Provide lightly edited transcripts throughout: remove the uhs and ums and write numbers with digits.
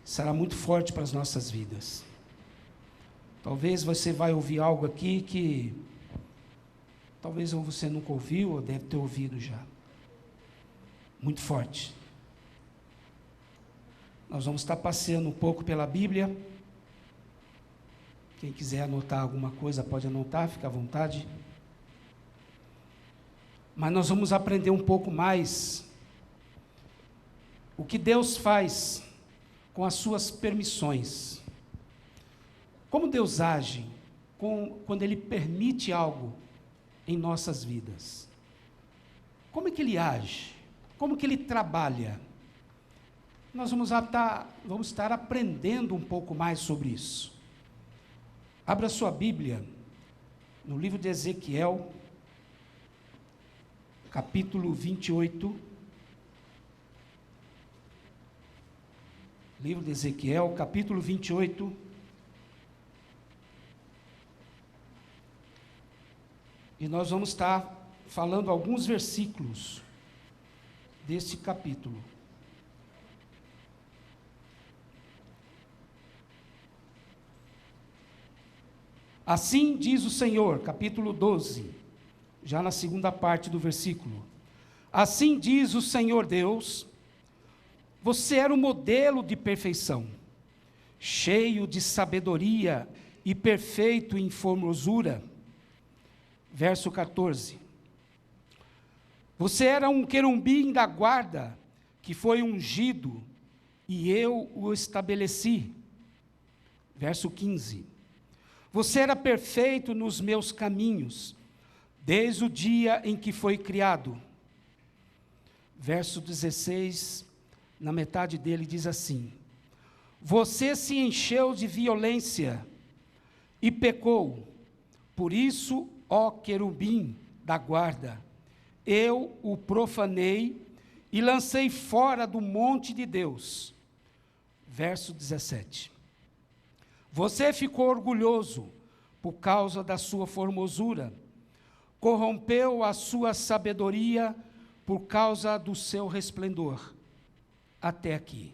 será muito forte para as nossas vidas. Talvez você vai ouvir algo aqui que talvez você nunca ouviu ou deve ter ouvido já. Muito forte. Nós vamos estar passeando um pouco pela Bíblia. Quem quiser anotar alguma coisa pode anotar, fica à vontade. Mas nós vamos aprender um pouco mais o que Deus faz com as suas permissões. Como Deus age quando Ele permite algo em nossas vidas. Como é que Ele age? Como que Ele trabalha? Nós vamos estar aprendendo um pouco mais sobre isso. Abra sua Bíblia no livro de Ezequiel, capítulo 28. Livro de Ezequiel, capítulo 28. E nós vamos estar falando alguns versículos deste capítulo. Assim diz o Senhor, capítulo 12, já na segunda parte do versículo. Assim diz o Senhor Deus, você era um modelo de perfeição, cheio de sabedoria e perfeito em formosura. Verso 14. Você era um querubim da guarda, que foi ungido, e eu o estabeleci. Verso 15. Você era perfeito nos meus caminhos, desde o dia em que foi criado. Verso 16, na metade dele diz assim: você se encheu de violência e pecou, por isso, ó querubim da guarda, eu o profanei e lancei fora do monte de Deus. Verso 17. Você ficou orgulhoso por causa da sua formosura, corrompeu a sua sabedoria por causa do seu resplendor. Até aqui.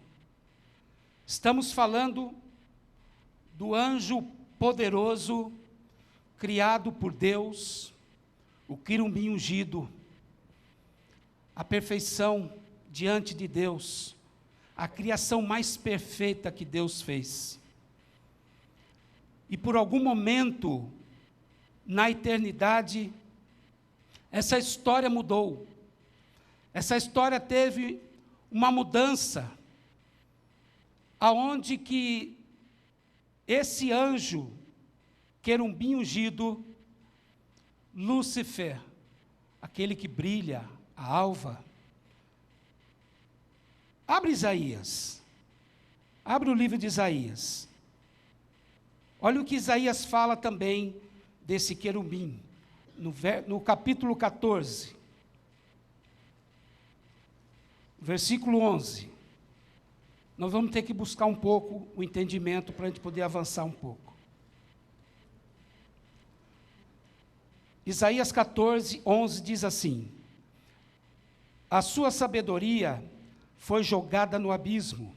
Estamos falando do anjo poderoso, criado por Deus, o querubim ungido, a perfeição diante de Deus, a criação mais perfeita que Deus fez. E por algum momento, na eternidade, essa história mudou. Essa história teve uma mudança, aonde que esse anjo, querubim ungido, Lúcifer, aquele que brilha, a alva. Abre Isaías, abre o livro de Isaías. Olha o que Isaías fala também desse querubim, no capítulo 14, versículo 11. Nós vamos ter que buscar um pouco o entendimento para a gente poder avançar um pouco. Isaías 14, 11 diz assim: a sua sabedoria foi jogada no abismo,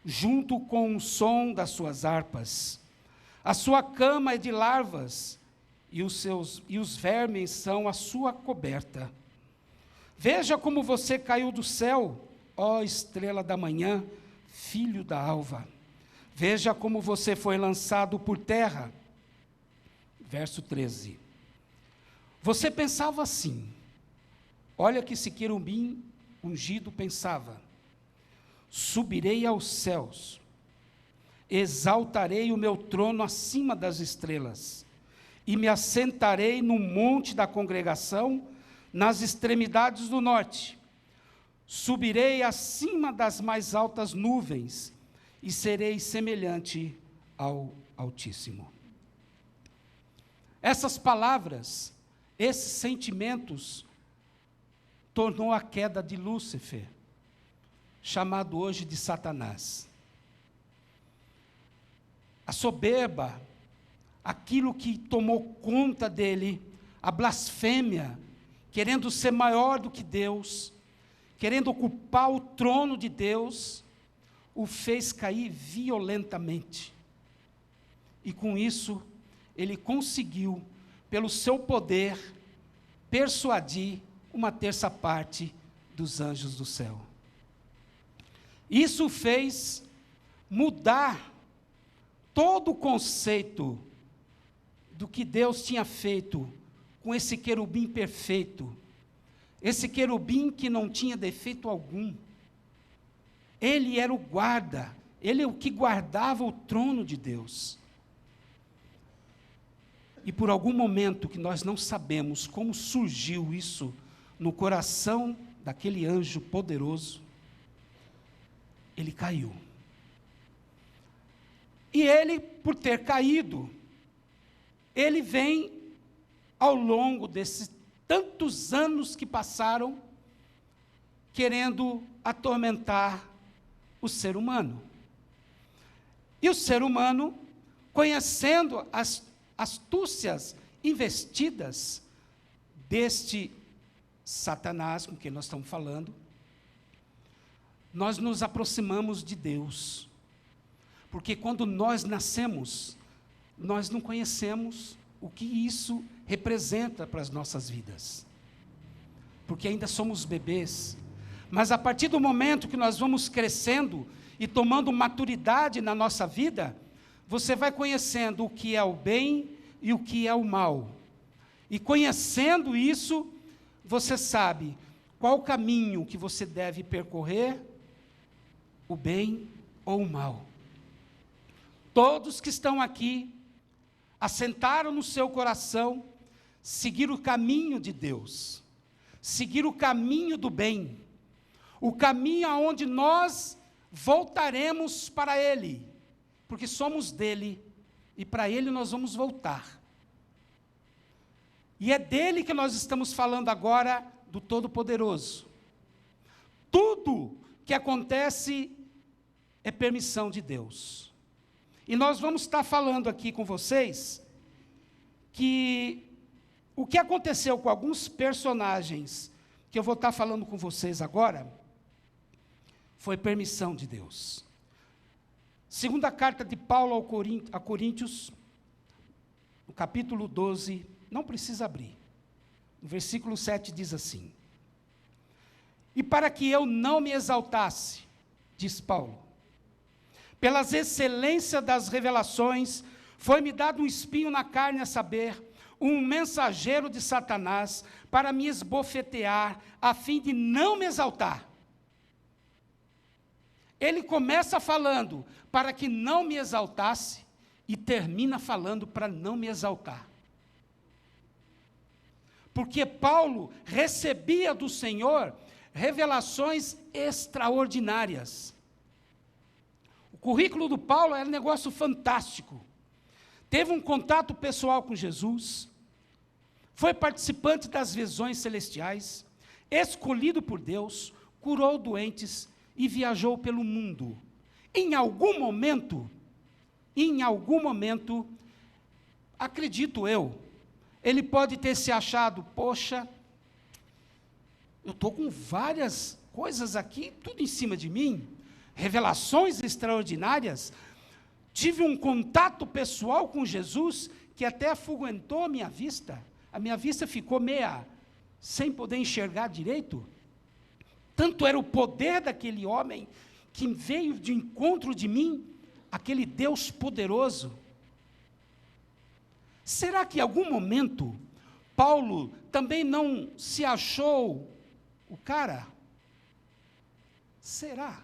junto com o som das suas harpas. A sua cama é de larvas, e os vermes são a sua coberta. Veja como você caiu do céu, ó estrela da manhã, filho da alva. Veja como você foi lançado por terra. Verso 13. Você pensava assim, olha que esse querubim ungido pensava: subirei aos céus, exaltarei o meu trono acima das estrelas, e me assentarei no monte da congregação, nas extremidades do norte. Subirei acima das mais altas nuvens, e serei semelhante ao Altíssimo. Essas palavras, esses sentimentos, tornou a queda de Lúcifer, chamado hoje de Satanás. A soberba, aquilo que tomou conta dele, a blasfêmia, querendo ser maior do que Deus, querendo ocupar o trono de Deus, o fez cair violentamente. E com isso, ele conseguiu, pelo seu poder, persuadir uma terça parte dos anjos do céu. Isso fez mudar todo o conceito do que Deus tinha feito com esse querubim perfeito, esse querubim que não tinha defeito algum. Ele era o guarda, ele é o que guardava o trono de Deus. E por algum momento que nós não sabemos como surgiu isso no coração daquele anjo poderoso, ele caiu. E ele, por ter caído, ele vem ao longo desses tantos anos que passaram, querendo atormentar o ser humano. E o ser humano, conhecendo as astúcias investidas deste Satanás, com quem nós estamos falando, nós nos aproximamos de Deus. Porque quando nós nascemos, nós não conhecemos o que isso representa para as nossas vidas. Porque ainda somos bebês. Mas a partir do momento que nós vamos crescendo e tomando maturidade na nossa vida, você vai conhecendo o que é o bem e o que é o mal. E conhecendo isso, você sabe qual o caminho que você deve percorrer, o bem ou o mal. Todos que estão aqui, assentaram no seu coração, seguir o caminho de Deus, seguir o caminho do bem, o caminho aonde nós voltaremos para Ele, porque somos dele, e para Ele nós vamos voltar. E é dele que nós estamos falando agora, do Todo-Poderoso. Tudo que acontece é permissão de Deus. E nós vamos estar falando aqui com vocês que o que aconteceu com alguns personagens que eu vou estar falando com vocês agora foi permissão de Deus. Segunda carta de Paulo a Coríntios, no capítulo 12, não precisa abrir. No versículo 7 diz assim: e para que eu não me exaltasse, diz Paulo, pelas excelências das revelações, foi-me dado um espinho na carne, a saber, um mensageiro de Satanás, para me esbofetear, a fim de não me exaltar. Ele começa falando, para que não me exaltasse, e termina falando, para não me exaltar. Porque Paulo recebia do Senhor revelações extraordinárias. O currículo do Paulo era um negócio fantástico. Teve um contato pessoal com Jesus, foi participante das visões celestiais, escolhido por Deus, curou doentes e viajou pelo mundo. Em algum momento, acredito eu, ele pode ter se achado, poxa, eu estou com várias coisas aqui, tudo em cima de mim, revelações extraordinárias, tive um contato pessoal com Jesus, que até afugentou a minha vista ficou meia, sem poder enxergar direito, tanto era o poder daquele homem, que veio de encontro de mim, aquele Deus poderoso. Será que em algum momento, Paulo também não se achou o cara? Será?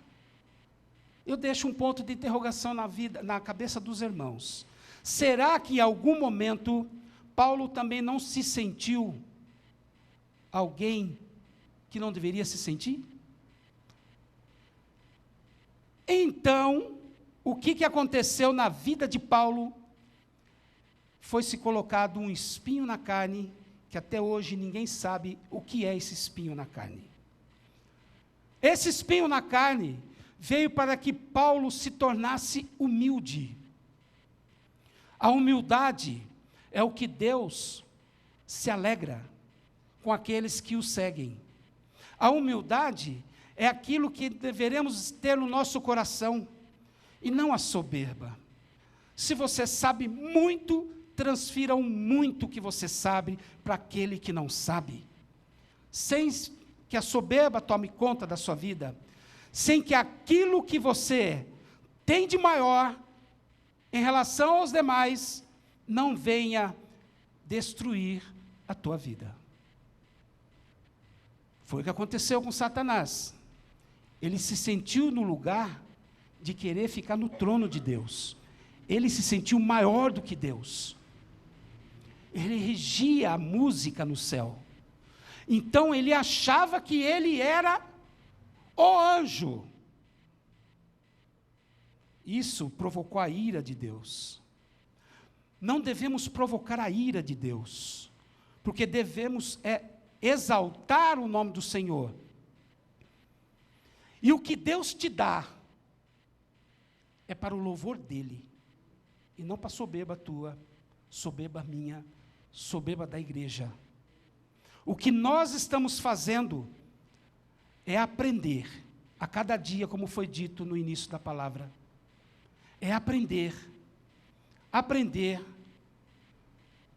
Eu deixo um ponto de interrogação na cabeça dos irmãos. Será que em algum momento, Paulo também não se sentiu alguém que não deveria se sentir? Então, o que aconteceu na vida de Paulo? Foi-se colocado um espinho na carne, que até hoje ninguém sabe o que é esse espinho na carne. Esse espinho na carne veio para que Paulo se tornasse humilde. A humildade é o que Deus se alegra com aqueles que o seguem. A humildade é aquilo que deveremos ter no nosso coração, e não a soberba. Se você sabe muito, transfira o muito que você sabe para aquele que não sabe, sem que a soberba tome conta da sua vida, sem que aquilo que você tem de maior em relação aos demais não venha destruir a tua vida. Foi o que aconteceu com Satanás. Ele se sentiu no lugar de querer ficar no trono de Deus. Ele se sentiu maior do que Deus. Ele regia a música no céu. Então ele achava que ele era o anjo. Isso provocou a ira de Deus. Não devemos provocar a ira de Deus, porque devemos exaltar o nome do Senhor. E o que Deus te dá é para o louvor dEle, e não para soberba tua, soberba minha, soberba da igreja. O que nós estamos fazendo é aprender, a cada dia, como foi dito no início da palavra, é aprender,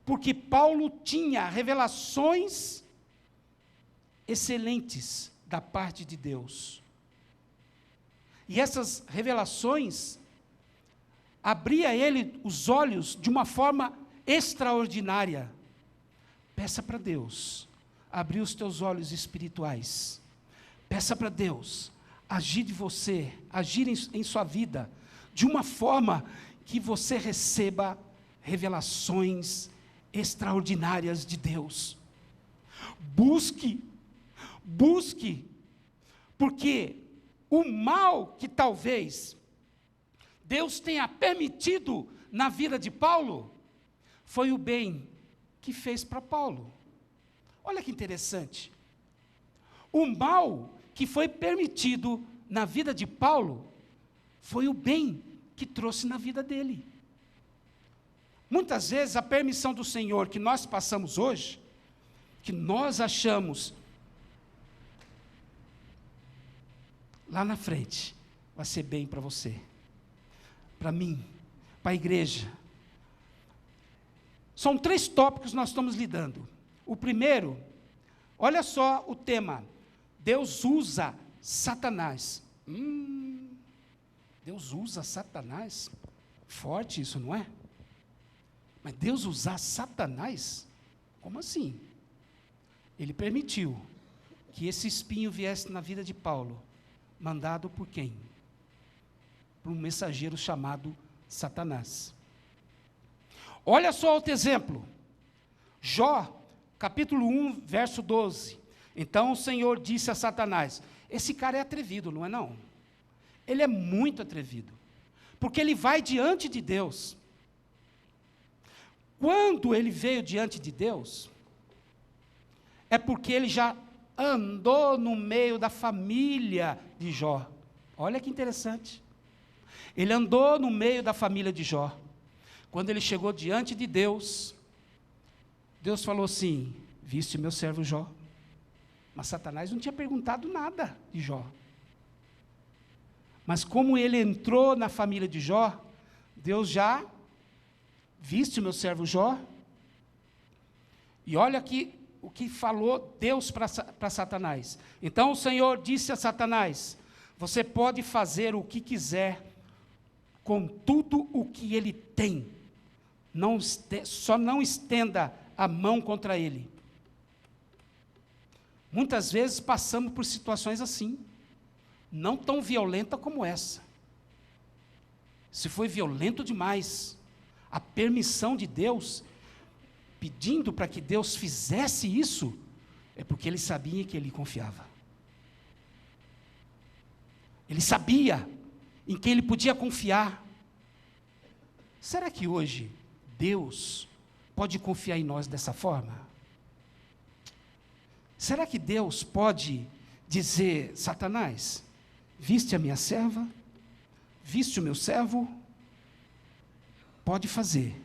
porque Paulo tinha revelações excelentes da parte de Deus, e essas revelações abria a ele os olhos de uma forma extraordinária. Peça para Deus abrir os teus olhos espirituais. Peça para Deus agir de você, agir em sua vida, de uma forma que você receba revelações extraordinárias de Deus. Busque, porque o mal que talvez Deus tenha permitido na vida de Paulo, foi o bem que fez para Paulo. Olha que interessante. O mal que foi permitido na vida de Paulo, foi o bem que trouxe na vida dele. Muitas vezes a permissão do Senhor que nós passamos hoje, que nós achamos lá na frente, vai ser bem para você, para mim, para a igreja. São 3 tópicos que nós estamos lidando. O primeiro, olha só o tema: Deus usa Satanás. Deus usa Satanás? Forte isso, não é? Mas Deus usar Satanás? Como assim? Ele permitiu que esse espinho viesse na vida de Paulo, mandado por quem? Por um mensageiro chamado Satanás. Olha só outro exemplo. Jó, capítulo 1, verso 12. Então o Senhor disse a Satanás: esse cara é atrevido, não é não? Ele é muito atrevido, porque ele vai diante de Deus. Quando ele veio diante de Deus, é porque ele já andou no meio da família de Jó. Olha que interessante. Ele andou no meio da família de Jó. Quando ele chegou diante de Deus, Deus falou assim: viste meu servo Jó? Mas Satanás não tinha perguntado nada de Jó. Mas como ele entrou na família de Jó, Deus já: viste meu servo Jó? E olha aqui o que falou Deus para Satanás. Então o Senhor disse a Satanás: você pode fazer o que quiser com tudo o que ele tem, só não estenda a mão contra ele. Muitas vezes passamos por situações assim, não tão violenta como essa. Se foi violento demais, a permissão de Deus, pedindo para que Deus fizesse isso, é porque ele sabia que ele confiava. Ele sabia em quem ele podia confiar. Será que hoje Deus pode confiar em nós dessa forma? Será que Deus pode dizer: Satanás, viste a minha serva? Viste o meu servo? Pode fazer.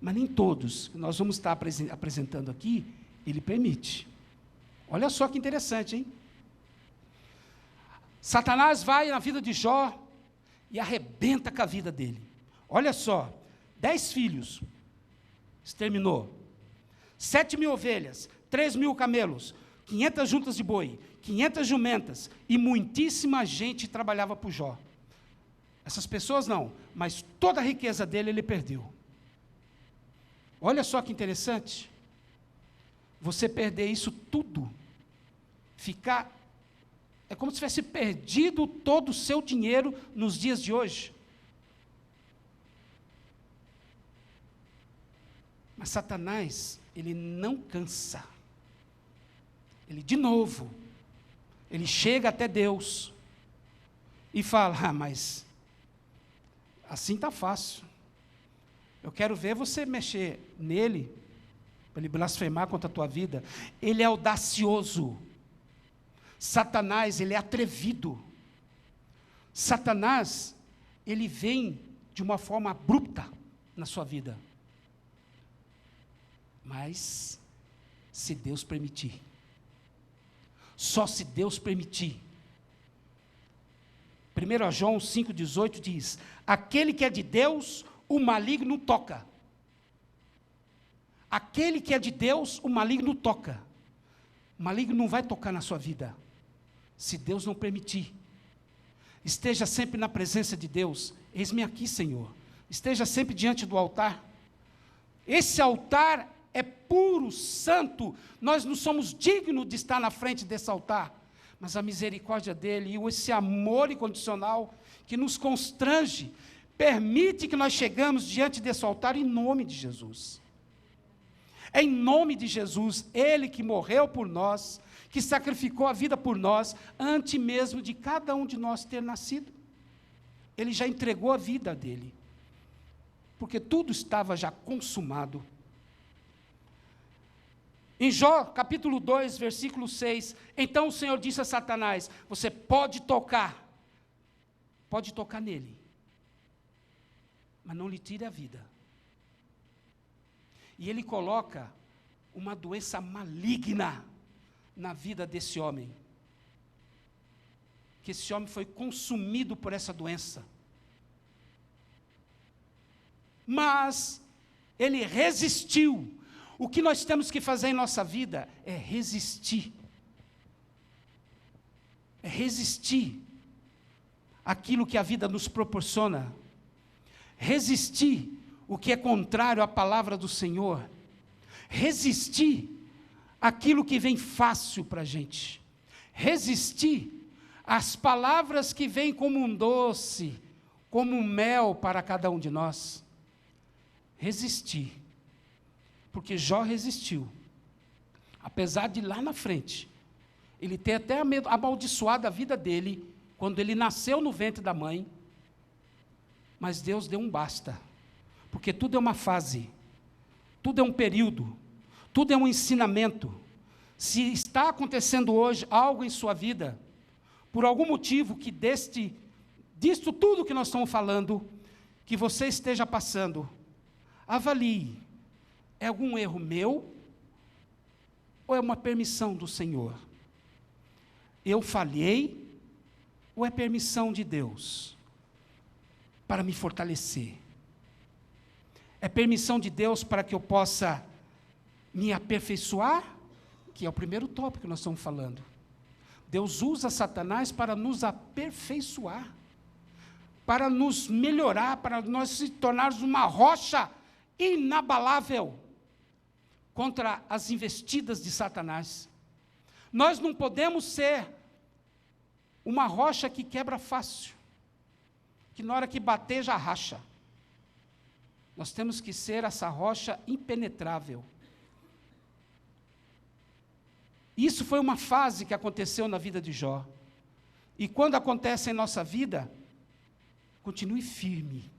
Mas nem todos que nós vamos estar apresentando aqui, ele permite. Olha só que interessante, hein? Satanás vai na vida de Jó e arrebenta com a vida dele. Olha só, 10 filhos, exterminou. 7.000 ovelhas, 3.000 camelos, 500 juntas de boi, 500 jumentas, e muitíssima gente trabalhava para o Jó. Essas pessoas não, mas toda a riqueza dele ele perdeu. Olha só que interessante. Você perder isso tudo, ficar... É como se tivesse perdido todo o seu dinheiro nos dias de hoje. Mas Satanás, ele não cansa. Ele, de novo, ele chega até Deus e fala, mas assim está fácil. Eu quero ver você mexer nele, para ele blasfemar contra a tua vida. Ele é audacioso. Satanás, ele é atrevido. Satanás, ele vem de uma forma abrupta na sua vida. Mas, se Deus permitir, só se Deus permitir. 1 João 5,18 diz, aquele que é de Deus, o maligno toca. Aquele que é de Deus, o maligno toca. O maligno não vai tocar na sua vida, se Deus não permitir. Esteja sempre na presença de Deus. Eis-me aqui, Senhor. Esteja sempre diante do altar. Esse altar é puro, santo. Nós não somos dignos de estar na frente desse altar. Mas a misericórdia dele e esse amor incondicional que nos constrange, permite que nós chegamos diante desse altar em nome de Jesus. É em nome de Jesus, ele que morreu por nós, que sacrificou a vida por nós, antes mesmo de cada um de nós ter nascido. Ele já entregou a vida dele, porque tudo estava já consumado. Em Jó, capítulo 2, versículo 6, então o Senhor disse a Satanás, você pode tocar nele, mas não lhe tire a vida. E ele coloca uma doença maligna na vida desse homem, que esse homem foi consumido por essa doença, mas ele resistiu. O que nós temos que fazer em nossa vida é resistir. É resistir àquilo que a vida nos proporciona. Resistir o que é contrário à palavra do Senhor. Resistir àquilo que vem fácil para a gente. Resistir às palavras que vêm como um doce, como um mel para cada um de nós. Resistir. Porque Jó resistiu, apesar de lá na frente, ele ter até amaldiçoado a vida dele, quando ele nasceu no ventre da mãe, mas Deus deu um basta, porque tudo é uma fase, tudo é um período, tudo é um ensinamento. Se está acontecendo hoje algo em sua vida, por algum motivo que disto tudo que nós estamos falando, que você esteja passando, avalie. É algum erro meu? Ou é uma permissão do Senhor? Eu falhei? Ou é permissão de Deus? Para me fortalecer? É permissão de Deus para que eu possa me aperfeiçoar? Que é o primeiro tópico que nós estamos falando. Deus usa Satanás para nos aperfeiçoar, para nos melhorar, para nós se tornarmos uma rocha inabalável contra as investidas de Satanás. Nós não podemos ser uma rocha que quebra fácil, que na hora que bater já racha. Nós temos que ser essa rocha impenetrável. Isso foi uma fase que aconteceu na vida de Jó. E quando acontece em nossa vida, continue firme,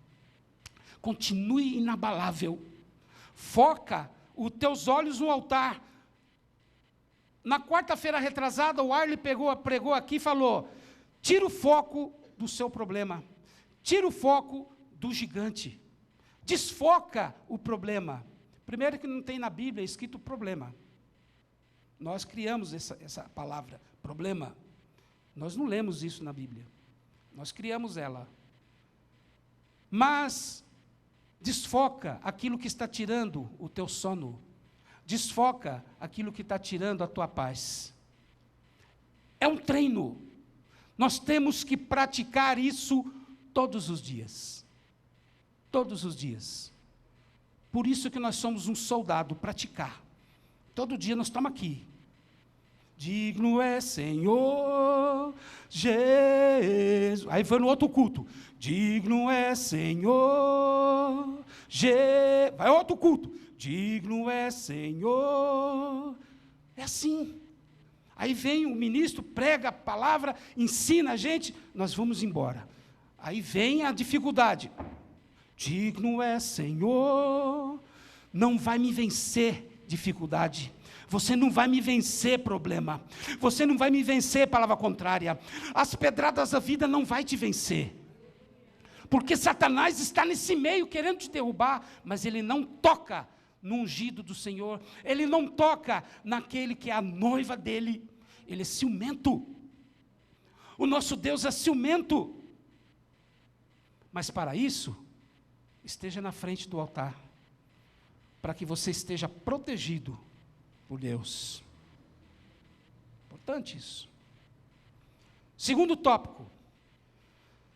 continue inabalável, foca os teus olhos no altar. Na quarta-feira retrasada, o Arley pregou aqui e falou, tira o foco do seu problema, tira o foco do gigante, desfoca o problema. Primeiro que não tem na Bíblia escrito problema, nós criamos essa palavra, problema. Nós não lemos isso na Bíblia. Nós criamos ela. Mas desfoca aquilo que está tirando o teu sono. Desfoca aquilo que está tirando a tua paz. É um treino. Nós temos que praticar isso todos os dias. Todos os dias. Por isso que nós somos um soldado, praticar. Todo dia nós estamos aqui. Digno é Senhor Jesus. Aí foi no outro culto. Digno é Senhor Jesus. Vai outro culto. Digno é Senhor. É assim. Aí vem o ministro, prega a palavra, ensina a gente, nós vamos embora. Aí vem a dificuldade. Digno é Senhor. Não vai me vencer dificuldade. Você não vai me vencer problema. Você não vai me vencer palavra contrária. As pedradas da vida não vai te vencer. Porque Satanás está nesse meio querendo te derrubar, mas ele não toca no ungido do Senhor. Ele não toca naquele que é a noiva dele. Ele é ciumento. O nosso Deus é ciumento. Mas para isso, esteja na frente do altar, para que você esteja protegido por Deus. Importante isso. Segundo tópico,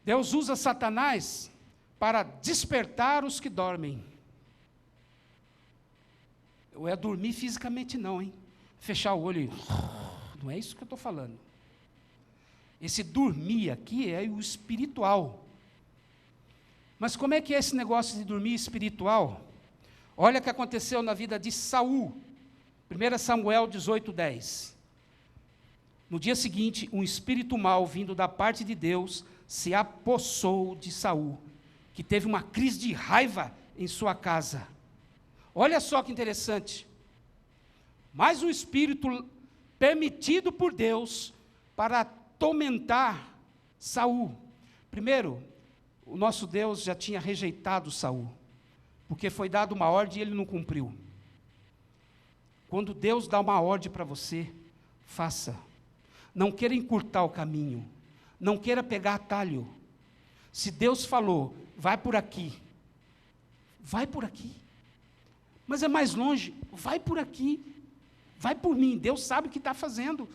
Deus usa Satanás para despertar os que dormem. Não é dormir fisicamente não, hein? Fechar o olho e... Não é isso que eu estou falando. Esse dormir aqui é o espiritual. Mas como é que é esse negócio de dormir espiritual? Olha o que aconteceu na vida de Saul. 1 Samuel 18:10. No dia seguinte, um espírito mau vindo da parte de Deus se apossou de Saul, que teve uma crise de raiva em sua casa. Olha só que interessante. Mais um espírito permitido por Deus para atormentar Saul. Primeiro, o nosso Deus já tinha rejeitado Saul, porque foi dada uma ordem e ele não cumpriu. Quando Deus dá uma ordem para você, faça. Não queira encurtar o caminho. Não queira pegar atalho. Se Deus falou, vai por aqui. Vai por aqui. Mas é mais longe, vai por aqui. Vai por mim. Deus sabe o que está fazendo.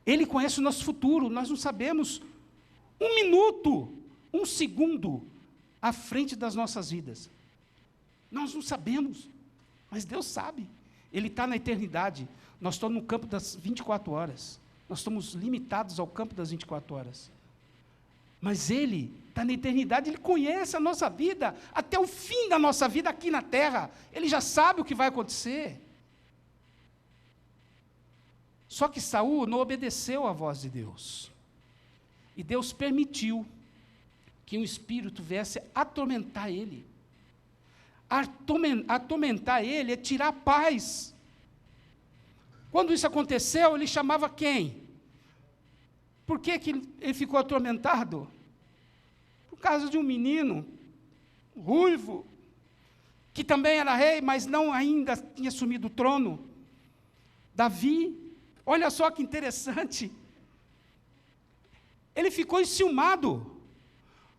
Ele conhece o nosso futuro. Nós não sabemos um minuto, um segundo à frente das nossas vidas. Nós não sabemos, mas Deus sabe. Ele está na eternidade. Nós estamos no campo das 24 horas. Nós estamos limitados ao campo das 24 horas. Mas Ele está na eternidade, Ele conhece a nossa vida, até o fim da nossa vida aqui na terra. Ele já sabe o que vai acontecer. Só que Saul não obedeceu à voz de Deus. E Deus permitiu que um espírito viesse atormentar ele. Atormentar ele é tirar a paz. Quando isso aconteceu, ele chamava quem? Por que ele ficou atormentado? Por causa de um menino, ruivo, que também era rei, mas não ainda tinha assumido o trono. Davi, olha só que interessante. Ele ficou enciumado,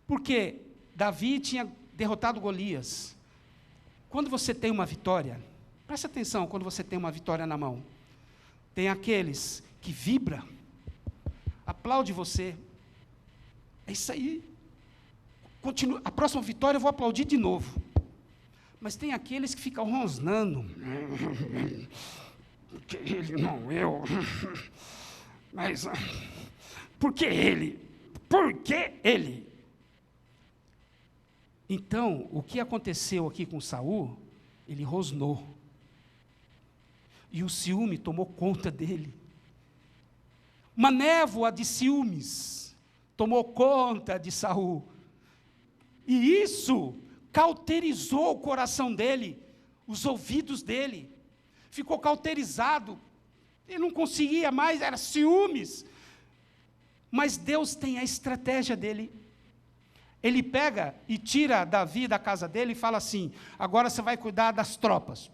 porque Davi tinha derrotado Golias. Quando você tem uma vitória, preste atenção quando você tem uma vitória na mão. Tem aqueles que vibram, aplaude você. É isso aí. Continua. A próxima vitória eu vou aplaudir de novo. Mas tem aqueles que ficam rosnando. Porque ele, não eu. Mas, por que ele? Por que ele? Então, o que aconteceu aqui com Saul, ele rosnou. E o ciúme tomou conta dele. Uma névoa de ciúmes tomou conta de Saul. E isso cauterizou o coração dele, os ouvidos dele. Ficou cauterizado. Ele não conseguia mais, era ciúmes. Mas Deus tem a estratégia dele. Ele pega e tira Davi da casa dele e fala assim, agora você vai cuidar das tropas.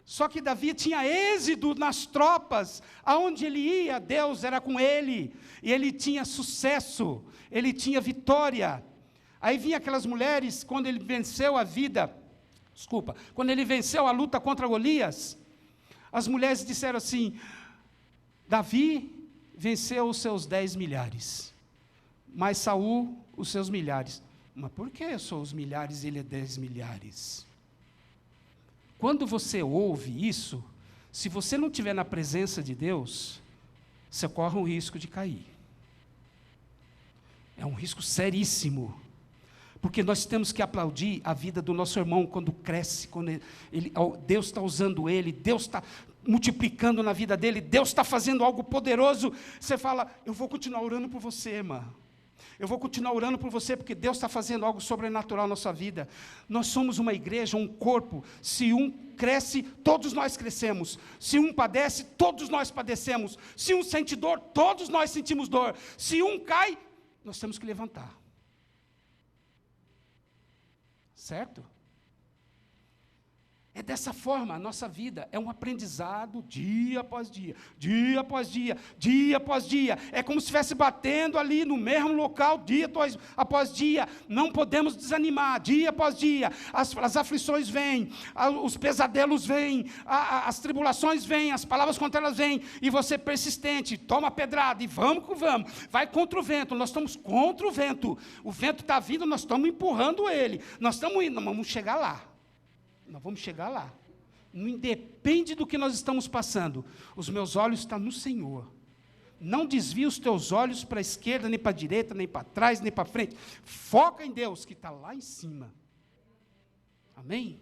Só que Davi tinha êxito nas tropas, aonde ele ia, Deus era com ele, e ele tinha sucesso, ele tinha vitória. Aí vinha aquelas mulheres, quando ele venceu quando ele venceu a luta contra Golias, as mulheres disseram assim: Davi venceu os seus 10 milhares, mas Saul os seus milhares. Mas por que eu sou os milhares e ele é 10 milhares? Quando você ouve isso, se você não estiver na presença de Deus, você corre um risco de cair. É um risco seríssimo. Porque nós temos que aplaudir a vida do nosso irmão quando cresce, quando Deus está usando ele, Deus está multiplicando na vida dele, Deus está fazendo algo poderoso. Você fala: eu vou continuar orando por você, irmã. Eu vou continuar orando por você, porque Deus está fazendo algo sobrenatural na sua vida. Nós somos uma igreja, um corpo. Se um cresce, todos nós crescemos. Se um padece, todos nós padecemos. Se um sente dor, todos nós sentimos dor. Se um cai, nós temos que levantar. Certo? É dessa forma, a nossa vida é um aprendizado dia após dia, dia após dia, dia após dia. É como se estivesse batendo ali no mesmo local, dia após dia. Não podemos desanimar, dia após dia. As aflições vêm, os pesadelos vêm, as tribulações vêm, as palavras contra elas vêm, e você persistente, toma pedrada e vamos que vamos. Vai contra o vento, nós estamos contra o vento. O vento está vindo, nós estamos empurrando ele. Nós estamos indo, vamos chegar lá. Nós vamos chegar lá. Não independe do que nós estamos passando. Os meus olhos estão no Senhor. Não desvie os teus olhos para a esquerda, nem para a direita, nem para trás, nem para frente. Foca em Deus, que está lá em cima. Amém?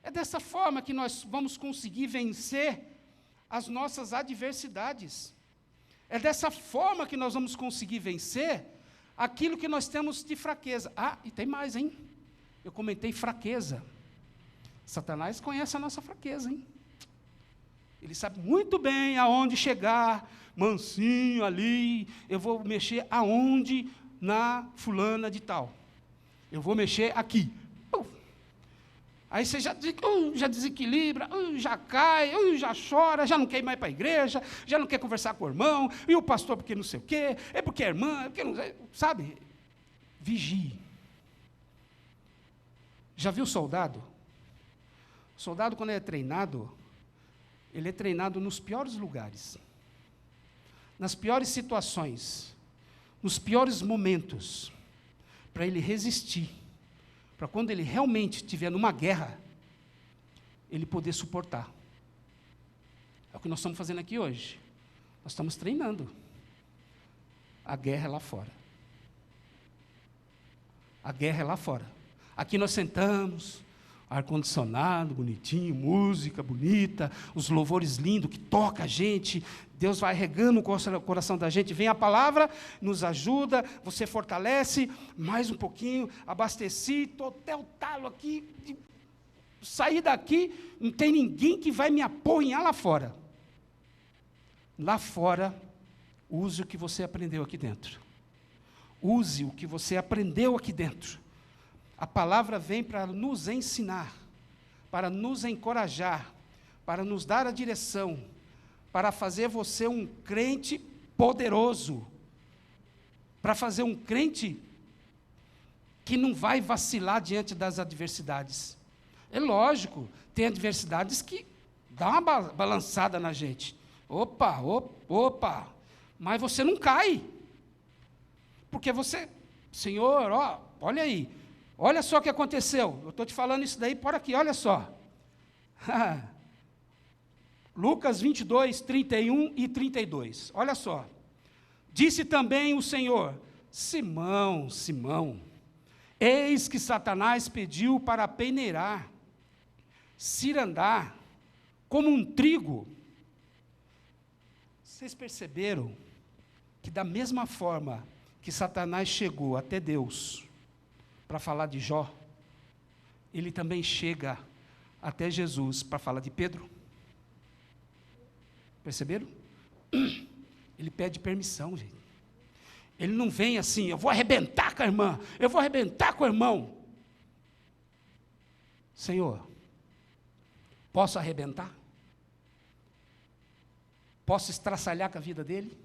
É dessa forma que nós vamos conseguir vencer as nossas adversidades. É dessa forma que nós vamos conseguir vencer aquilo que nós temos de fraqueza. Ah, e tem mais, hein? Eu comentei fraqueza. Satanás conhece a nossa fraqueza, hein? Ele sabe muito bem aonde chegar, mansinho ali, eu vou mexer aonde na fulana de tal. Eu vou mexer aqui. Aí você já desequilibra, já cai, já chora, já não quer ir mais para a igreja, já não quer conversar com o irmão, e o pastor porque não sei o quê, é porque é irmã, é porque não sei, sabe? Vigie. Já viu soldado? O soldado, quando ele é treinado nos piores lugares, nas piores situações, nos piores momentos, para ele resistir, para quando ele realmente estiver numa guerra, ele poder suportar. É o que nós estamos fazendo aqui hoje. Nós estamos treinando. A guerra é lá fora. A guerra é lá fora. Aqui nós sentamos, ar-condicionado, bonitinho, música bonita, os louvores lindos que toca a gente, Deus vai regando o coração da gente, vem a palavra, nos ajuda, você fortalece, mais um pouquinho, abasteci, estou até o talo aqui, sair daqui, não tem ninguém que vai me apoiar lá fora. Lá fora, use o que você aprendeu aqui dentro. Use o que você aprendeu aqui dentro. A palavra vem para nos ensinar, para nos encorajar, para nos dar a direção, para fazer você um crente poderoso, para fazer um crente que não vai vacilar diante das adversidades. É lógico, tem adversidades que dão uma balançada na gente. Opa, mas você não cai, porque você, Senhor, olha aí, olha só o que aconteceu, eu estou te falando isso daí, por aqui, olha só. Lucas 22, 31 e 32, olha só. Disse também o Senhor: Simão, Simão, eis que Satanás pediu para peneirar, cirandar, como um trigo. Vocês perceberam que da mesma forma que Satanás chegou até Deus para falar de Jó, ele também chega até Jesus para falar de Pedro? Perceberam? Ele pede permissão, gente. Ele não vem assim, eu vou arrebentar com a irmã, eu vou arrebentar com o irmão. Senhor, posso arrebentar? Posso estraçalhar com a vida dele?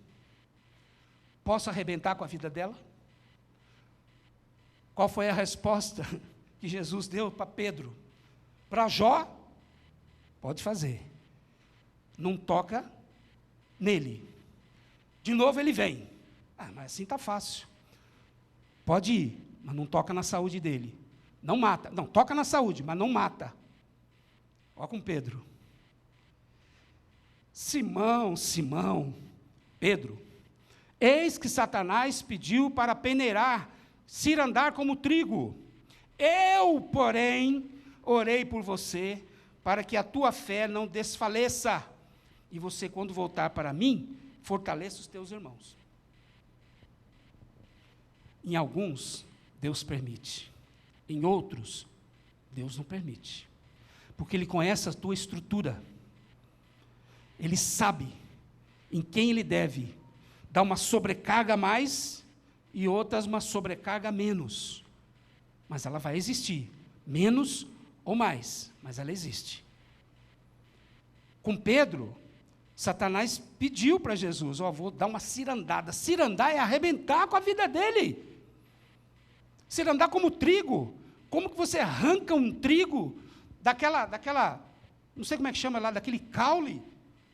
Posso arrebentar com a vida dela? Qual foi a resposta que Jesus deu para Pedro? Para Jó, pode fazer. Não toca nele. De novo ele vem. Mas assim está fácil. Pode ir, mas não toca na saúde dele. Não mata. Não, toca na saúde, mas não mata. Olha com Pedro. Simão, Pedro, eis que Satanás pediu para peneirar, cirandar como trigo. Eu, porém, orei por você, para que a tua fé não desfaleça. E você, quando voltar para mim, fortaleça os teus irmãos. Em alguns, Deus permite. Em outros, Deus não permite. Porque Ele conhece a tua estrutura. Ele sabe em quem Ele deve dar uma sobrecarga a mais e outras uma sobrecarga a menos. Mas ela vai existir. Menos ou mais, mas ela existe. Com Pedro, Satanás pediu para Jesus, vou dar uma cirandada. Cirandar é arrebentar com a vida dele. Cirandar como trigo. Como que você arranca um trigo daquela, não sei como é que chama lá, daquele caule?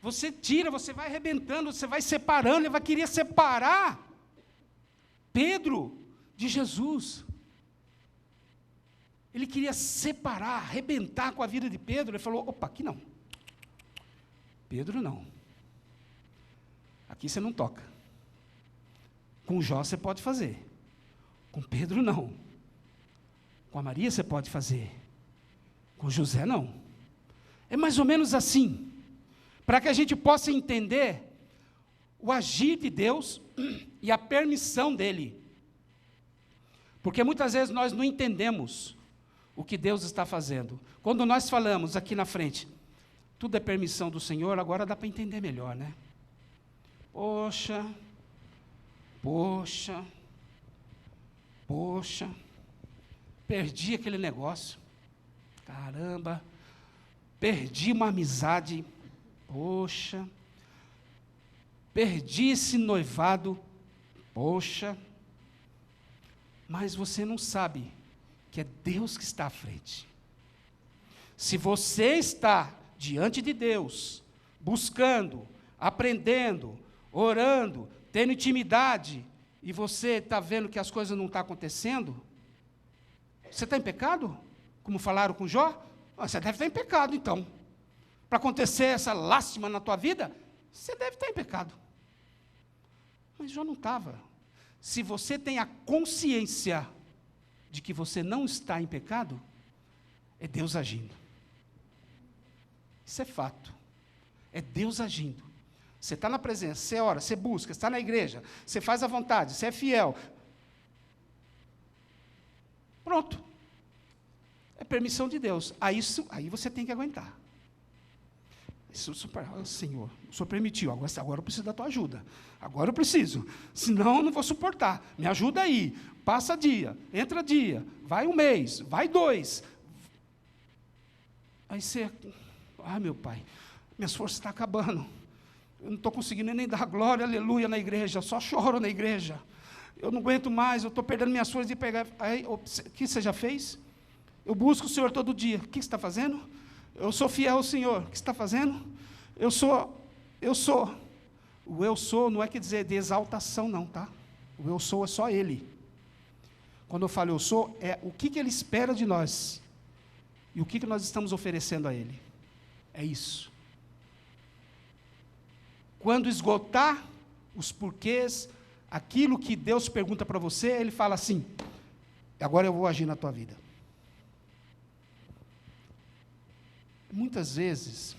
Você tira, você vai arrebentando, você vai separando, ele vai querer separar Pedro de Jesus. Ele queria separar, arrebentar com a vida de Pedro. Ele falou, opa, aqui não. Pedro não. Aqui você não toca. Com Jó você pode fazer. Com Pedro não. Com a Maria você pode fazer. Com José não. É mais ou menos assim. Para que a gente possa entender o agir de Deus e a permissão dele. Porque muitas vezes nós não entendemos o que Deus está fazendo. Quando nós falamos aqui na frente, tudo é permissão do Senhor, agora dá para entender melhor, né? Poxa, perdi aquele negócio, caramba, perdi uma amizade, poxa, perdi esse noivado, poxa, mas você não sabe que é Deus que está à frente. Se você está diante de Deus, buscando, aprendendo, orando, tendo intimidade, e você está vendo que as coisas não estão acontecendo, você está em pecado? Como falaram com Jó? Você deve estar em pecado, então. Para acontecer essa lástima na tua vida, você deve estar em pecado. Mas Jó não estava. Se você tem a consciência de que você não está em pecado, é Deus agindo. Isso é fato. É Deus agindo. Você está na presença, você ora, você busca, você está na igreja, você faz a vontade, você é fiel. Pronto. É permissão de Deus. Aí você tem que aguentar. Senhor, o Senhor permitiu, agora eu preciso da tua ajuda. Agora eu preciso, senão eu não vou suportar. Me ajuda aí. Passa dia, entra dia, vai um mês, vai 2. Aí você, meu pai, minhas forças estão acabando. Eu não estou conseguindo nem dar glória, aleluia na igreja, eu só choro na igreja. Eu não aguento mais, eu estou perdendo minhas forças de pegar. Aí, o que você já fez? Eu busco o Senhor todo dia. O que você está fazendo? Eu sou fiel ao Senhor. O que você está fazendo? Eu sou. O eu sou não é que dizer de exaltação, não, tá? O eu sou é só Ele. Quando eu falo eu sou, é o que Ele espera de nós. E o que nós estamos oferecendo a Ele. É isso. Quando esgotar os porquês, aquilo que Deus pergunta para você, Ele fala assim, agora eu vou agir na tua vida. Muitas vezes,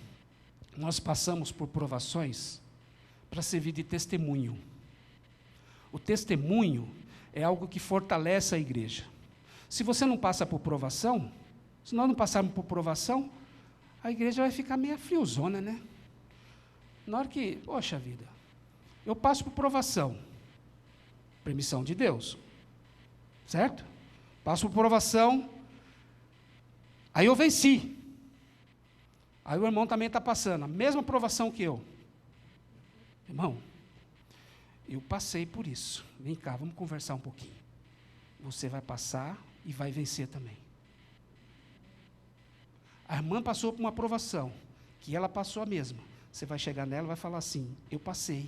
nós passamos por provações para servir de testemunho. O testemunho é algo que fortalece a igreja. Se você não passa por provação, se nós não passarmos por provação, a igreja vai ficar meio friozona, né? Na hora que, poxa vida, eu passo por provação, permissão de Deus, certo? Passo por provação, aí eu venci. Aí o irmão também está passando, a mesma provação que eu. Irmão, eu passei por isso. Vem cá, vamos conversar um pouquinho. Você vai passar e vai vencer também. A irmã passou por uma provação, que ela passou a mesma. Você vai chegar nela e vai falar assim: eu passei,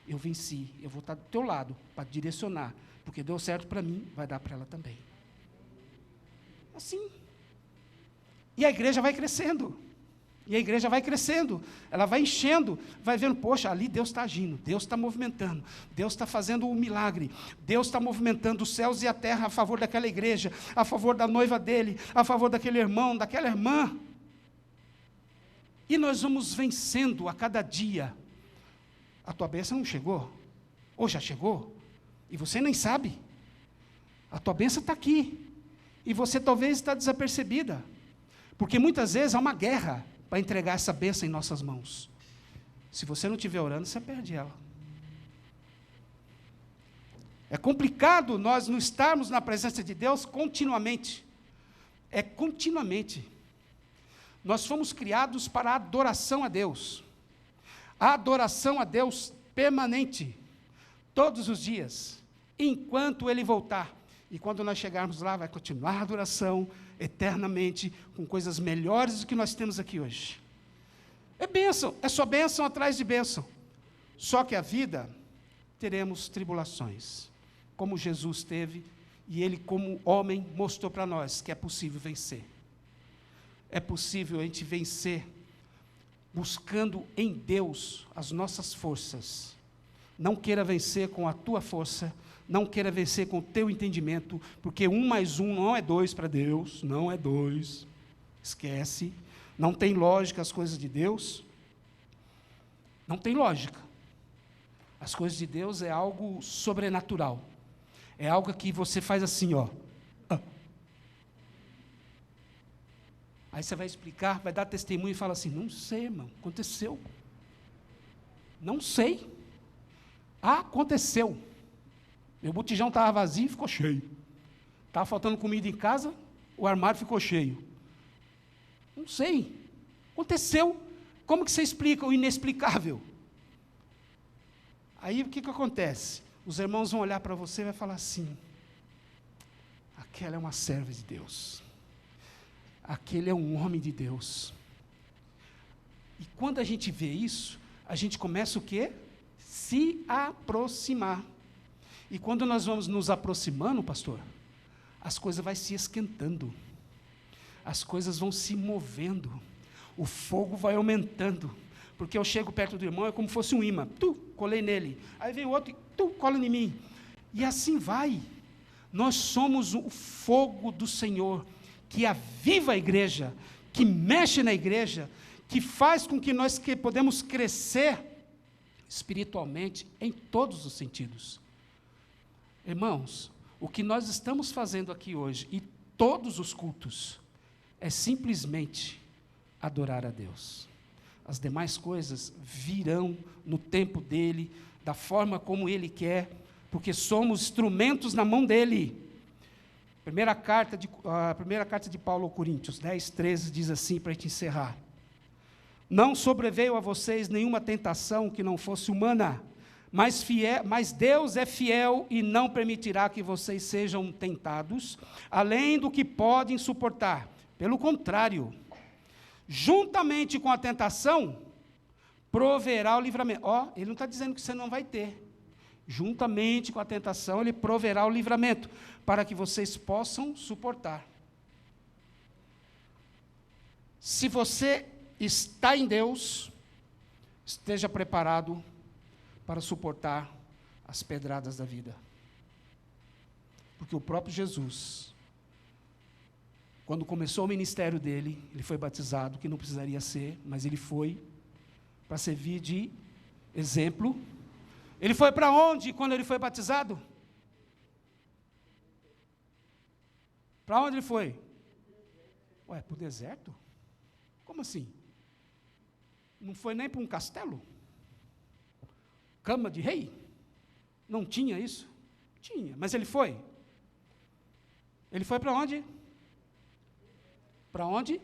eu venci, eu vou estar do teu lado para direcionar, porque deu certo para mim, vai dar para ela também. Assim. E a igreja vai crescendo. E a igreja vai crescendo, ela vai enchendo, vai vendo, poxa, ali Deus está agindo, Deus está movimentando, Deus está fazendo um milagre, Deus está movimentando os céus e a terra a favor daquela igreja, a favor da noiva dele, a favor daquele irmão, daquela irmã. E nós vamos vencendo a cada dia. A tua bênção não chegou? Ou já chegou? E você nem sabe. A tua bênção está aqui. E você talvez está desapercebida. Porque muitas vezes há uma guerra para entregar essa bênção em nossas mãos. Se você não estiver orando, você perde ela. É complicado nós não estarmos na presença de Deus continuamente. É continuamente. Nós fomos criados para a adoração a Deus. A adoração a Deus permanente. Todos os dias. Enquanto Ele voltar. E quando nós chegarmos lá, vai continuar a adoração eternamente, com coisas melhores do que nós temos aqui hoje. É bênção, é só bênção atrás de bênção. Só que a vida, teremos tribulações, como Jesus teve, e Ele, como homem, mostrou para nós que é possível vencer. É possível a gente vencer, buscando em Deus as nossas forças. Não queira vencer com a tua força, não queira vencer com o teu entendimento, porque 1 mais 1 não é 2 para Deus, não é 2, esquece, não tem lógica as coisas de Deus, não tem lógica. As coisas de Deus é algo sobrenatural, é algo que você faz assim, ó. Aí você vai explicar, vai dar testemunho e fala assim, não sei, irmão, aconteceu, não sei, aconteceu. Meu botijão estava vazio e ficou cheio. Estava faltando comida em casa, o armário ficou cheio. Não sei. Aconteceu. Como que você explica o inexplicável? Aí o que acontece? Os irmãos vão olhar para você e vai falar assim, aquela é uma serva de Deus. Aquele é um homem de Deus. E quando a gente vê isso, a gente começa o quê? Se aproximar. E quando nós vamos nos aproximando, pastor, as coisas vão se esquentando, as coisas vão se movendo, o fogo vai aumentando, porque eu chego perto do irmão, é como se fosse um imã, colei nele, aí vem o outro, cola em mim, e assim vai. Nós somos o fogo do Senhor, que aviva a igreja, que mexe na igreja, que faz com que nós podemos crescer espiritualmente em todos os sentidos. Irmãos, o que nós estamos fazendo aqui hoje, e todos os cultos, é simplesmente adorar a Deus. As demais coisas virão no tempo dEle, da forma como Ele quer, porque somos instrumentos na mão dEle. A primeira carta de Paulo aos Coríntios, 10:13, diz assim, para a gente encerrar. Não sobreveio a vocês nenhuma tentação que não fosse humana, mas Deus é fiel e não permitirá que vocês sejam tentados, além do que podem suportar. Pelo contrário, juntamente com a tentação, proverá o livramento. Ele não está dizendo que você não vai ter. Juntamente com a tentação, Ele proverá o livramento, para que vocês possam suportar. Se você está em Deus, esteja preparado para suportar as pedradas da vida. Porque o próprio Jesus, quando começou o ministério dele, ele foi batizado, que não precisaria ser, mas ele foi para servir de exemplo. Ele foi para onde quando ele foi batizado? Para onde ele foi? Para o deserto? Como assim? Não foi nem para um castelo? Cama de rei? Não tinha isso? Tinha, mas ele foi. Ele foi para onde? Para onde?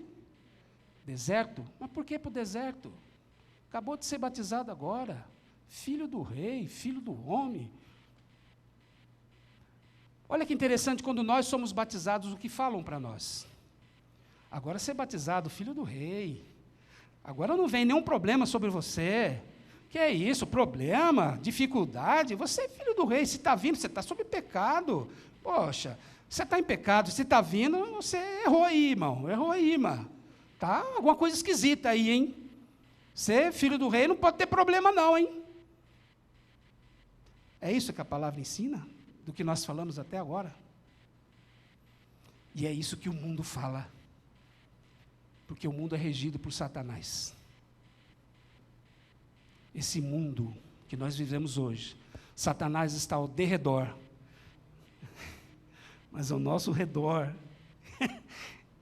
Deserto. Mas por que para o deserto? Acabou de ser batizado agora. Filho do rei, filho do homem. Olha que interessante, quando nós somos batizados, o que falam para nós? Agora você é batizado, filho do rei. Agora não vem nenhum problema sobre você. Que é isso? Problema? Dificuldade? Você é filho do rei. Se está vindo, você está sob pecado. Poxa, você está em pecado. Se está vindo, você errou aí, irmão. Errou aí, irmã. Tá alguma coisa esquisita aí, hein? Você, filho do rei, não pode ter problema não, hein? É isso que a palavra ensina? Do que nós falamos até agora? E é isso que o mundo fala. Porque o mundo é regido por Satanás. Esse mundo que nós vivemos hoje, Satanás está ao derredor, mas ao nosso redor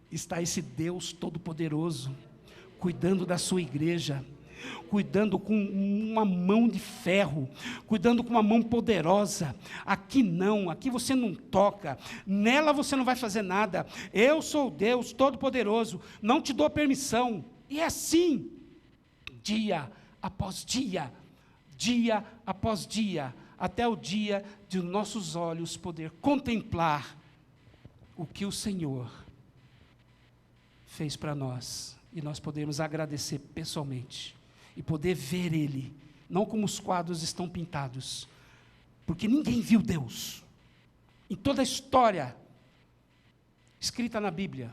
está esse Deus Todo-Poderoso, cuidando da sua igreja, cuidando com uma mão de ferro, cuidando com uma mão poderosa. Aqui não, aqui você não toca, nela você não vai fazer nada. Eu sou Deus Todo-Poderoso, não te dou permissão. E é assim, dia após dia, dia após dia, até o dia de nossos olhos poder contemplar o que o Senhor fez para nós, e nós podemos agradecer pessoalmente, e poder ver Ele, não como os quadros estão pintados, porque ninguém viu Deus, em toda a história escrita na Bíblia.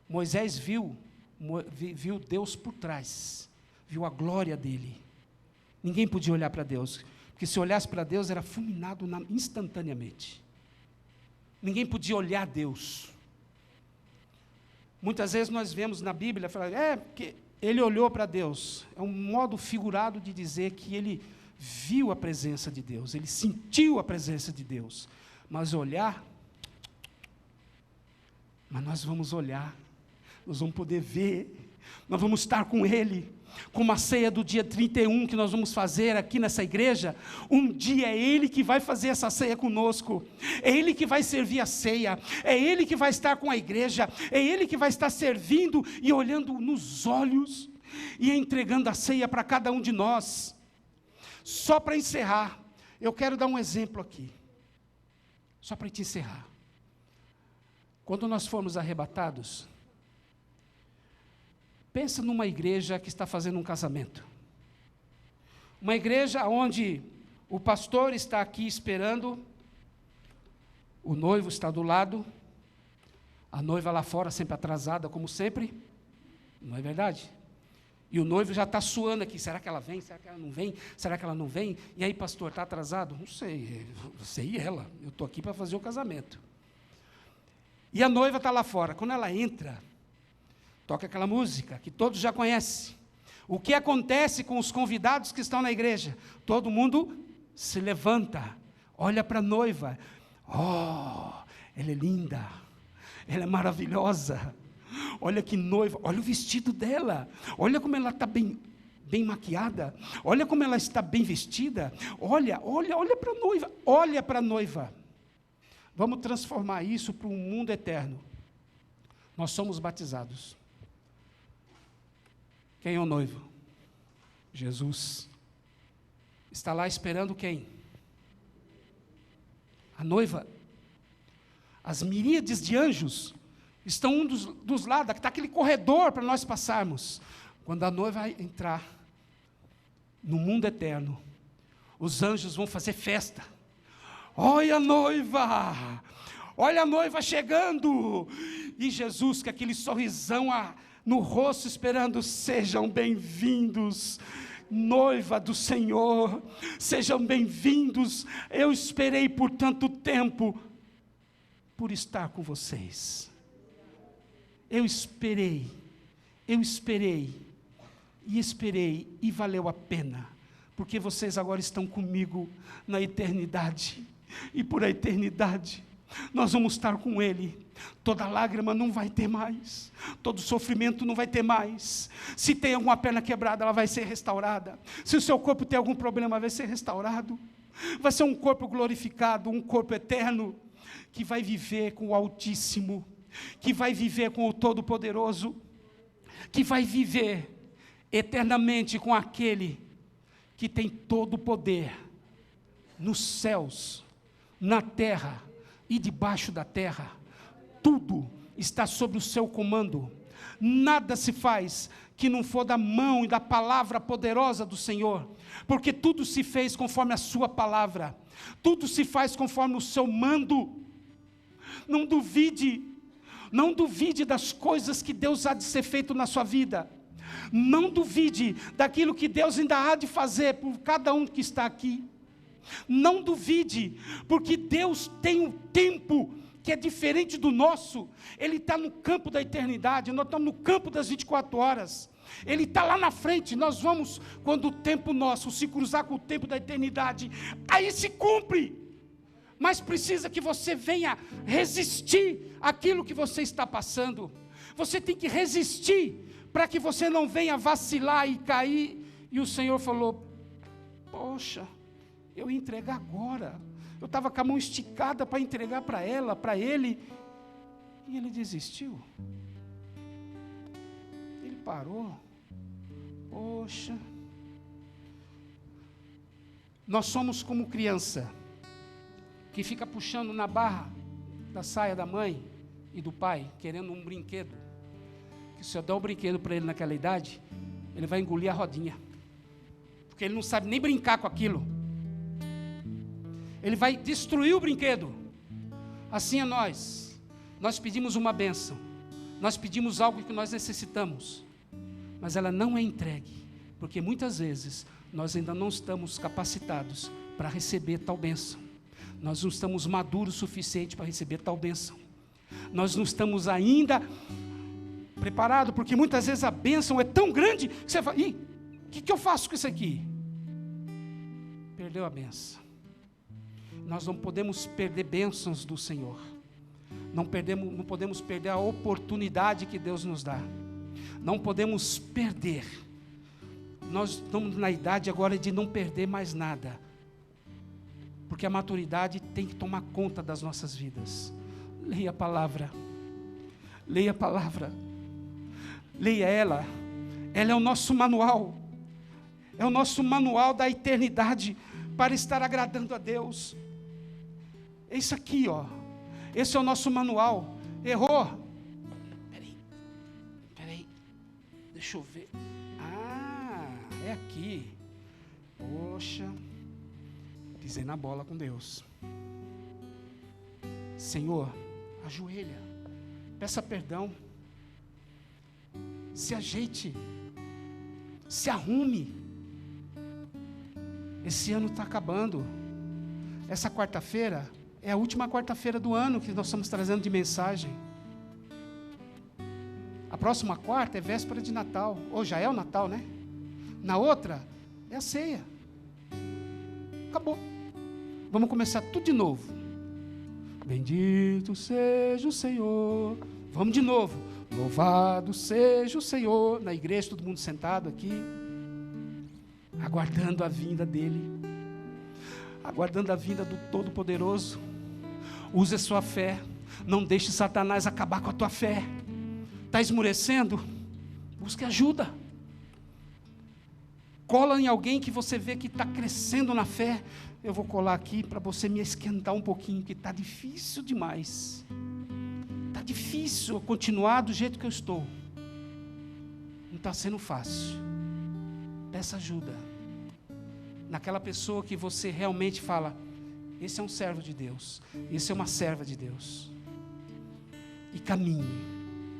Moisés viu Deus por trás, viu a glória dele. Ninguém podia olhar para Deus, porque se olhasse para Deus era fulminado instantaneamente. Ninguém podia olhar Deus. Muitas vezes nós vemos na Bíblia, porque ele olhou para Deus. É um modo figurado de dizer que ele viu a presença de Deus, ele sentiu a presença de Deus. Mas olhar, mas nós vamos olhar, nós vamos poder ver, nós vamos estar com Ele, como a ceia do dia 31 que nós vamos fazer aqui nessa igreja. Um dia é Ele que vai fazer essa ceia conosco, é Ele que vai servir a ceia, é Ele que vai estar com a igreja, é Ele que vai estar servindo e olhando nos olhos e entregando a ceia para cada um de nós. Só para encerrar, eu quero dar um exemplo aqui, só para te encerrar. Quando nós formos arrebatados, pensa numa igreja que está fazendo um casamento. Uma igreja onde o pastor está aqui esperando, o noivo está do lado, a noiva lá fora sempre atrasada, como sempre, não é verdade? E o noivo já está suando aqui, será que ela vem? Será que ela não vem? Será que ela não vem? E aí, pastor, está atrasado? Não sei, você e ela, eu estou aqui para fazer o casamento. E a noiva está lá fora. Quando ela entra, toca aquela música que todos já conhecem. O que acontece com os convidados que estão na igreja? Todo mundo se levanta, olha para a noiva. Oh, ela é linda, ela é maravilhosa. Olha que noiva, olha o vestido dela. Olha como ela está bem maquiada. Olha como ela está bem vestida. Olha para a noiva, olha para a noiva. Vamos transformar isso para um mundo eterno. Nós somos batizados. Quem é o noivo? Jesus. Está lá esperando quem? A noiva. As miríades de anjos estão um dos lados, está aquele corredor para nós passarmos. Quando a noiva vai entrar no mundo eterno, os anjos vão fazer festa. Olha a noiva! Olha a noiva chegando! E Jesus com aquele sorrisão no rosto, esperando: sejam bem-vindos, noiva do Senhor, sejam bem-vindos. Eu esperei por tanto tempo por estar com vocês. Eu esperei, e valeu a pena, porque vocês agora estão comigo na eternidade, e por a eternidade nós vamos estar com Ele. Toda lágrima não vai ter mais, todo sofrimento não vai ter mais. Se tem alguma perna quebrada, ela vai ser restaurada. Se o seu corpo tem algum problema, vai ser restaurado. Vai ser um corpo glorificado, um corpo eterno, que vai viver com o Altíssimo, que vai viver com o Todo-Poderoso, que vai viver eternamente com aquele que tem todo o poder nos céus, na terra e debaixo da terra. Tudo está sob o seu comando. Nada se faz que não for da mão e da palavra poderosa do Senhor, porque tudo se fez conforme a sua palavra, tudo se faz conforme o seu mando. Não duvide das coisas que Deus há de ser feito na sua vida. Não duvide daquilo que Deus ainda há de fazer por cada um que está aqui. Não duvide, porque Deus tem um tempo que é diferente do nosso. Ele está no campo da eternidade, nós estamos no campo das 24 horas. Ele está lá na frente, nós vamos, quando o tempo nosso se cruzar com o tempo da eternidade, aí se cumpre. Mas precisa que você venha resistir àquilo que você está passando. Você tem que resistir, para que você não venha vacilar e cair. E o Senhor falou: poxa, eu ia entregar agora. Eu estava com a mão esticada para entregar para ela, para ele. E ele desistiu. Ele parou. Poxa. Nós somos como criança que fica puxando na barra da saia da mãe e do pai, querendo um brinquedo. Que se eu der o brinquedo para ele naquela idade, ele vai engolir a rodinha. Porque ele não sabe nem brincar com aquilo. Ele vai destruir o brinquedo. Assim é nós. Nós pedimos uma bênção. Nós pedimos algo que nós necessitamos. Mas ela não é entregue. Porque muitas vezes nós ainda não estamos capacitados para receber tal bênção. Nós não estamos maduros o suficiente para receber tal bênção. Nós não estamos ainda preparados, porque muitas vezes a bênção é tão grande que você fala: ih, o que eu faço com isso aqui? Perdeu a bênção. Nós não podemos perder bênçãos do Senhor. Não podemos perder a oportunidade que Deus nos dá. Não podemos perder. Nós estamos na idade agora de não perder mais nada. Porque a maturidade tem que tomar conta das nossas vidas. Leia a palavra. Leia a palavra. Leia ela. Ela é o nosso manual. É o nosso manual da eternidade para estar agradando a Deus. É isso aqui, ó. Esse é o nosso manual. Errou? Peraí. Deixa eu ver. Ah, é aqui. Poxa. Pisei na bola com Deus. Senhor, ajoelha. Peça perdão. Se ajeite. Se arrume. Esse ano está acabando. Essa quarta-feira é a última quarta-feira do ano que nós estamos trazendo de mensagem. A próxima quarta é véspera de Natal. Ou já é o Natal, né? Na outra é a ceia. Acabou. Vamos começar tudo de novo. Bendito seja o Senhor. Vamos de novo. Louvado seja o Senhor. Na igreja, todo mundo sentado aqui, aguardando a vinda dEle, aguardando a vinda do Todo-Poderoso. Use a sua fé. Não deixe Satanás acabar com a tua fé. Está esmorecendo? Busque ajuda. Cola em alguém que você vê que está crescendo na fé. Eu vou colar aqui para você me esquentar um pouquinho, que está difícil demais. Está difícil eu continuar do jeito que eu estou. Não está sendo fácil. Peça ajuda naquela pessoa que você realmente fala: esse é um servo de Deus, esse é uma serva de Deus. E caminhe,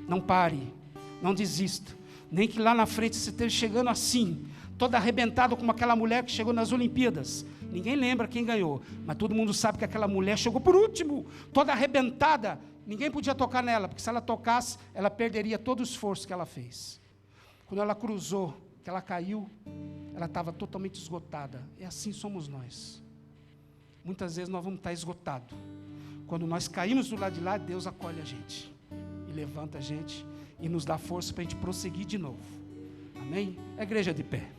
não pare, não desista. Nem que lá na frente você esteja chegando assim, toda arrebentada como aquela mulher que chegou nas Olimpíadas. Ninguém lembra quem ganhou, mas todo mundo sabe que aquela mulher chegou por último, toda arrebentada. Ninguém podia tocar nela, porque se ela tocasse, ela perderia todo o esforço que ela fez. Quando ela cruzou, que ela caiu, ela estava totalmente esgotada. E assim somos nós. Muitas vezes nós vamos estar esgotados. Quando nós caímos do lado de lá, Deus acolhe a gente, e levanta a gente, e nos dá força para a gente prosseguir de novo. Amém? A igreja de pé.